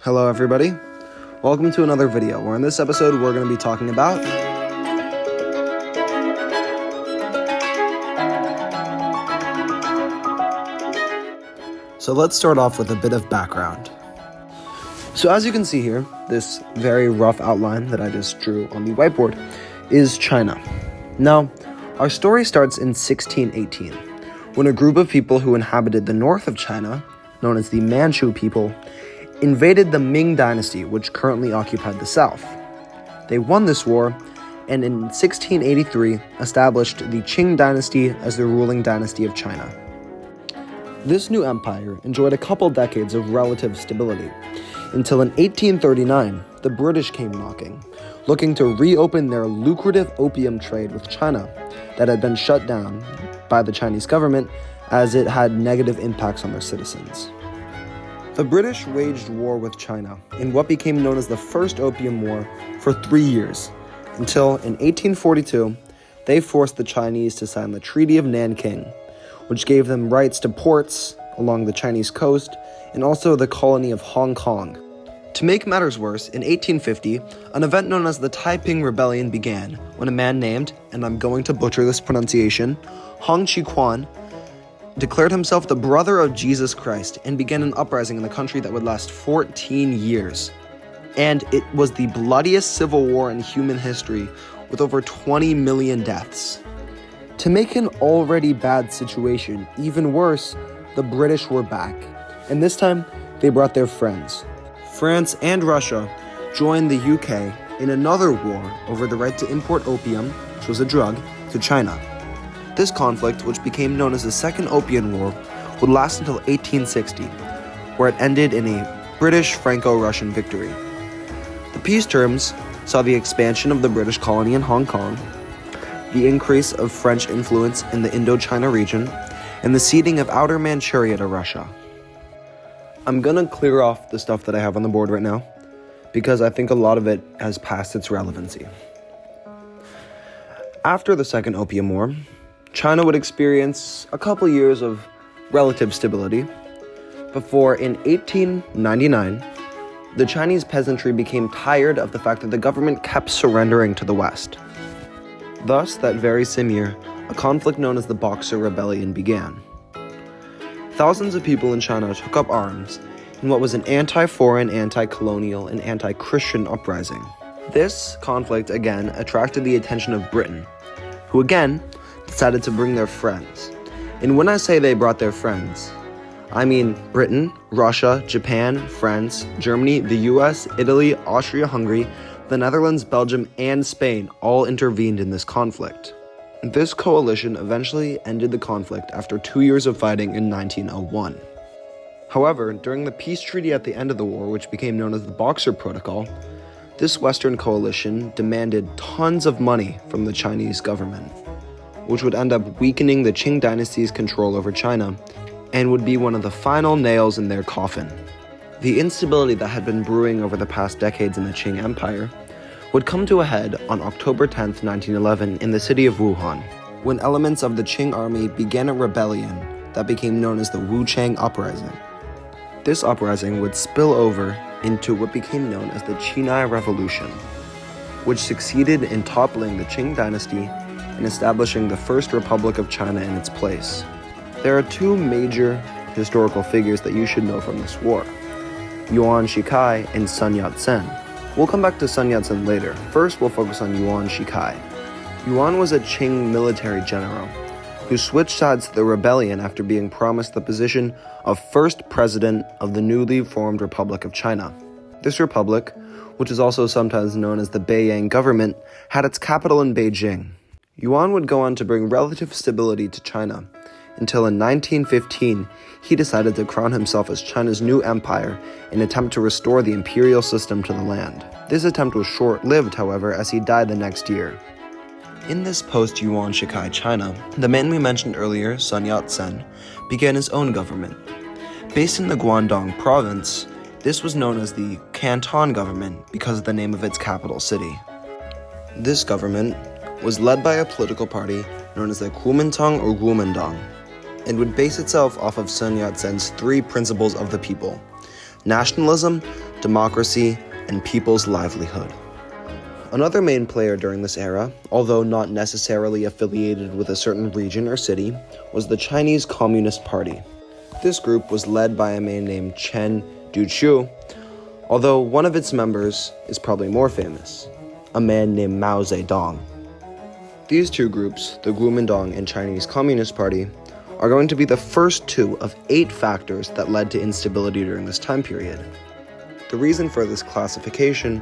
Hello everybody, welcome to another video where in this episode we're going to be talking about So let's start off with a bit of background. So as you can see here, this very rough outline that I just drew on the whiteboard is China. Now, our story starts in 1618, when a group of people who inhabited the north of China, known as the Manchu people, invaded the Ming Dynasty, which currently occupied the south. They won this war, and in 1683 established the Qing Dynasty as the ruling dynasty of China. This new empire enjoyed a couple decades of relative stability, until in 1839, the British came knocking, looking to reopen their lucrative opium trade with China that had been shut down by the Chinese government as it had negative impacts on their citizens. The British waged war with China in what became known as the First Opium War for 3 years, until in 1842, they forced the Chinese to sign the Treaty of Nanking, which gave them rights to ports along the Chinese coast and also the colony of Hong Kong. To make matters worse, in 1850, an event known as the Taiping Rebellion began when a man named, and I'm going to butcher this pronunciation, Hong Shikai, declared himself the brother of Jesus Christ and began an uprising in the country that would last 14 years. And it was the bloodiest civil war in human history, with over 20 million deaths. To make an already bad situation even worse, the British were back, and this time they brought their friends. France and Russia joined the UK in another war over the right to import opium, which was a drug, to China. This conflict, which became known as the Second Opium War, would last until 1860, where it ended in a British Franco-Russian victory. The peace terms saw the expansion of the British colony in Hong Kong, the increase of French influence in the Indochina region, and the ceding of Outer Manchuria to Russia. I'm gonna clear off the stuff that I have on the board right now, because I think a lot of it has passed its relevancy. After the Second Opium War, China would experience a couple years of relative stability before in 1899, the Chinese peasantry became tired of the fact that the government kept surrendering to the West. Thus, that very same year, a conflict known as the Boxer Rebellion began. Thousands of people in China took up arms in what was an anti-foreign, anti-colonial, and anti-Christian uprising. This conflict again attracted the attention of Britain, who again decided to bring their friends. And when I say they brought their friends, I mean Britain, Russia, Japan, France, Germany, the US, Italy, Austria-Hungary, the Netherlands, Belgium, and Spain all intervened in this conflict. This coalition eventually ended the conflict after 2 years of fighting in 1901. However, during the peace treaty at the end of the war, which became known as the Boxer Protocol, this Western coalition demanded tons of money from the Chinese government, which would end up weakening the Qing Dynasty's control over China and would be one of the final nails in their coffin. The instability that had been brewing over the past decades in the Qing Empire would come to a head on October 10, 1911 in the city of Wuhan, when elements of the Qing army began a rebellion that became known as the Wuchang Uprising. This uprising would spill over into what became known as the Qinai Revolution, which succeeded in toppling the Qing dynasty and establishing the First Republic of China in its place. There are two major historical figures that you should know from this war: Yuan Shikai and Sun Yatsen. We'll come back to Sun Yatsen later. First, we'll focus on Yuan Shikai. Yuan was a Qing military general who switched sides to the rebellion after being promised the position of first president of the newly formed Republic of China. This republic, which is also sometimes known as the Beiyang government, had its capital in Beijing. Yuan would go on to bring relative stability to China, until in 1915, he decided to crown himself as China's new empire in an attempt to restore the imperial system to the land. This attempt was short-lived, however, as he died the next year. In this post-Yuan Shikai China, the man we mentioned earlier, Sun Yat-sen, began his own government. Based in the Guangdong province, this was known as the Canton government because of the name of its capital city. This government was led by a political party known as the Kuomintang or Kuomintang, and would base itself off of Sun Yat-sen's three principles of the people: nationalism, democracy, and people's livelihood. Another main player during this era, although not necessarily affiliated with a certain region or city, was the Chinese Communist Party. This group was led by a man named Chen Duqiu, although one of its members is probably more famous, a man named Mao Zedong. These two groups, the Kuomintang and Chinese Communist Party, are going to be the first two of 8 factors that led to instability during this time period. The reason for this classification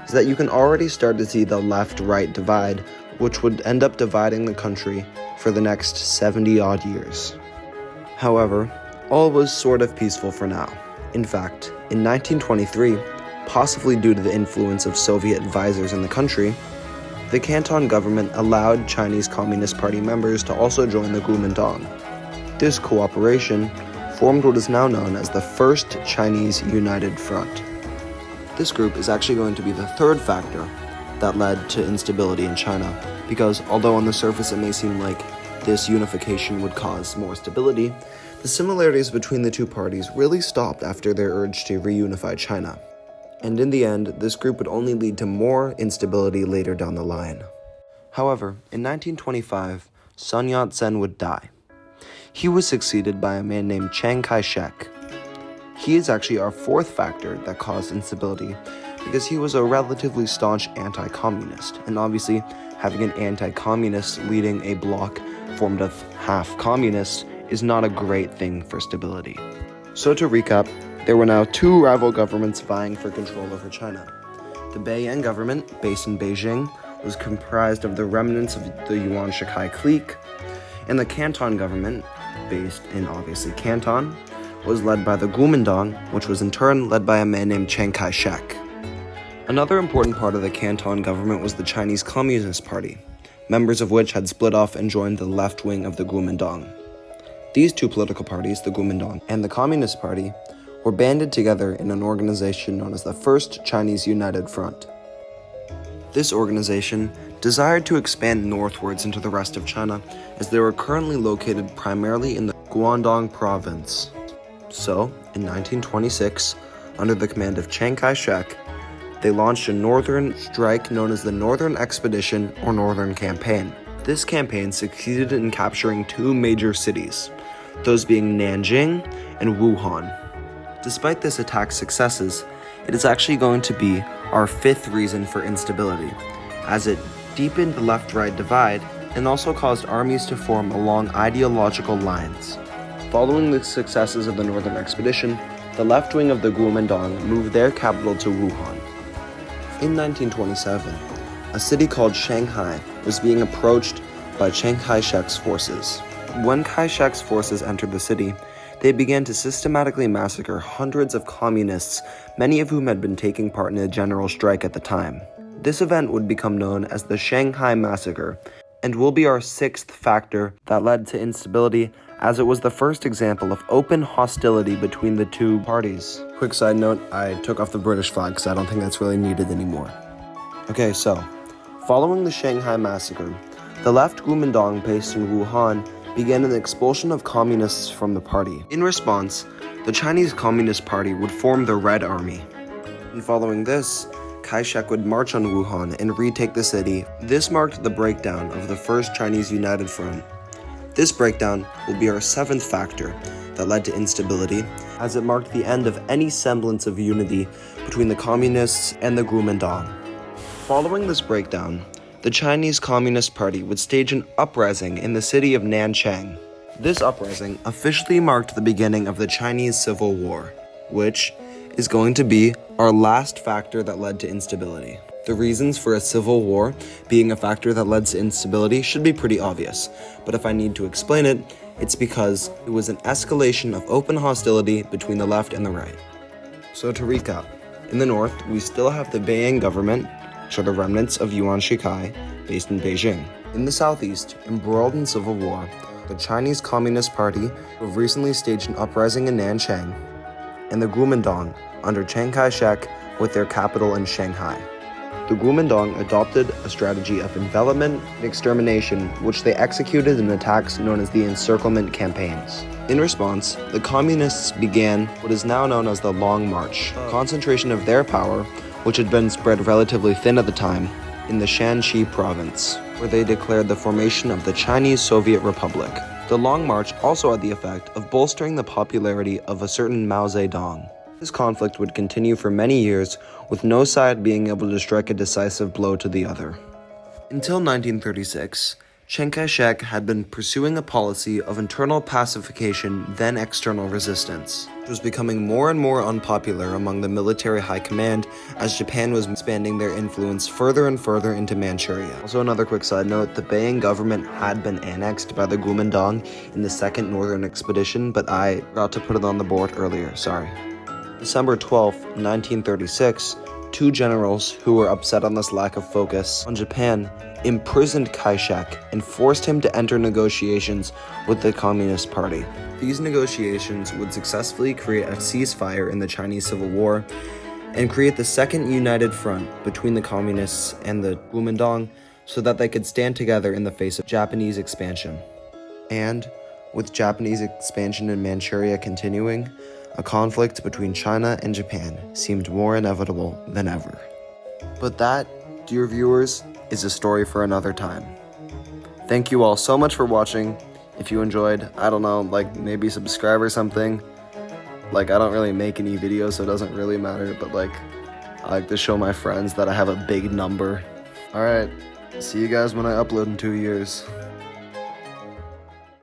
is that you can already start to see the left-right divide, which would end up dividing the country for the next 70-odd years. However, all was sort of peaceful for now. In fact, in 1923, possibly due to the influence of Soviet advisors in the country, the Canton government allowed Chinese Communist Party members to also join the Kuomintang. This cooperation formed what is now known as the First Chinese United Front. This group is actually going to be the third factor that led to instability in China, because although on the surface it may seem like this unification would cause more stability, the similarities between the two parties really stopped after their urge to reunify China. And in the end, this group would only lead to more instability later down the line. However, in 1925, Sun Yat-sen would die. He was succeeded by a man named Chiang Kai-shek. He is actually our fourth factor that caused instability because he was a relatively staunch anti-communist, and obviously having an anti-communist leading a bloc formed of half communists is not a great thing for stability. So to recap, there were now 2 rival governments vying for control over China. The Beiyang government, based in Beijing, was comprised of the remnants of the Yuan Shikai clique, and the Canton government, based in obviously Canton, was led by the Kuomintang, which was in turn led by a man named Chiang Kai-shek. Another important part of the Canton government was the Chinese Communist Party, members of which had split off and joined the left wing of the Kuomintang. These two political parties, the Kuomintang and the Communist Party, were banded together in an organization known as the First Chinese United Front. This organization desired to expand northwards into the rest of China, as they were currently located primarily in the Guangdong province. So, in 1926, under the command of Chiang Kai-shek, they launched a northern strike known as the Northern Expedition or Northern Campaign. This campaign succeeded in capturing 2 major cities, those being Nanjing and Wuhan. Despite this attack's successes, it is actually going to be our 5th reason for instability, as it deepened the left-right divide and also caused armies to form along ideological lines. Following the successes of the Northern Expedition, the left wing of the Kuomintang moved their capital to Wuhan. In 1927, a city called Shanghai was being approached by Chiang Kai-shek's forces. When Kai-shek's forces entered the city, they began to systematically massacre hundreds of communists, many of whom had been taking part in a general strike at the time. This event would become known as the Shanghai Massacre, and will be our 6th factor that led to instability, as it was the first example of open hostility between the two parties. Quick side note, I took off the British flag because I don't think that's really needed anymore. Okay, so, following the Shanghai Massacre, the left Kuomintang based in Wuhan began an expulsion of communists from the party. In response, the Chinese Communist Party would form the Red Army. And following this, Kai-shek would march on Wuhan and retake the city. This marked the breakdown of the First Chinese United Front. This breakdown will be our 7th factor that led to instability, as it marked the end of any semblance of unity between the communists and the Kuomintang. Following this breakdown, the Chinese Communist Party would stage an uprising in the city of Nanchang. This uprising officially marked the beginning of the Chinese Civil War, which is going to be our last factor that led to instability. The reasons for a civil war being a factor that led to instability should be pretty obvious, but if I need to explain it, it's because it was an escalation of open hostility between the left and the right. So to recap, in the north, we still have the Beiyang government, which are the remnants of Yuan Shikai, based in Beijing. In the southeast, embroiled in civil war, the Chinese Communist Party, who have recently staged an uprising in Nanchang, and the Kuomintang, under Chiang Kai-shek, with their capital in Shanghai. the Kuomintang adopted a strategy of envelopment and extermination, which they executed in attacks known as the encirclement campaigns. In response, the communists began what is now known as the Long March, a concentration of their power, which had been spread relatively thin at the time, in the Shanxi province, where they declared the formation of the Chinese Soviet Republic. The Long March also had the effect of bolstering the popularity of a certain Mao Zedong. This conflict would continue for many years, with no side being able to strike a decisive blow to the other. Until 1936, Chiang Kai-shek had been pursuing a policy of internal pacification, then external resistance, which was becoming more and more unpopular among the military high command as Japan was expanding their influence further and further into Manchuria. Also, another quick side note, the Beiyang government had been annexed by the Kuomintang in the Second Northern Expedition, but I forgot to put it on the board earlier, sorry. December 12, 1936, two generals who were upset on this lack of focus on Japan imprisoned Kai-shek and forced him to enter negotiations with the Communist Party. These negotiations would successfully create a ceasefire in the Chinese Civil War and create the second united front between the Communists and the Kuomintang so that they could stand together in the face of Japanese expansion. And with Japanese expansion in Manchuria continuing, a conflict between China and Japan seemed more inevitable than ever. But that, dear viewers, is a story for another time. Thank you all so much for watching. If you enjoyed, I don't know, maybe subscribe or something. I don't really make any videos, so it doesn't really matter, but I like to show my friends that I have a big number. Alright, see you guys when I upload in 2 years.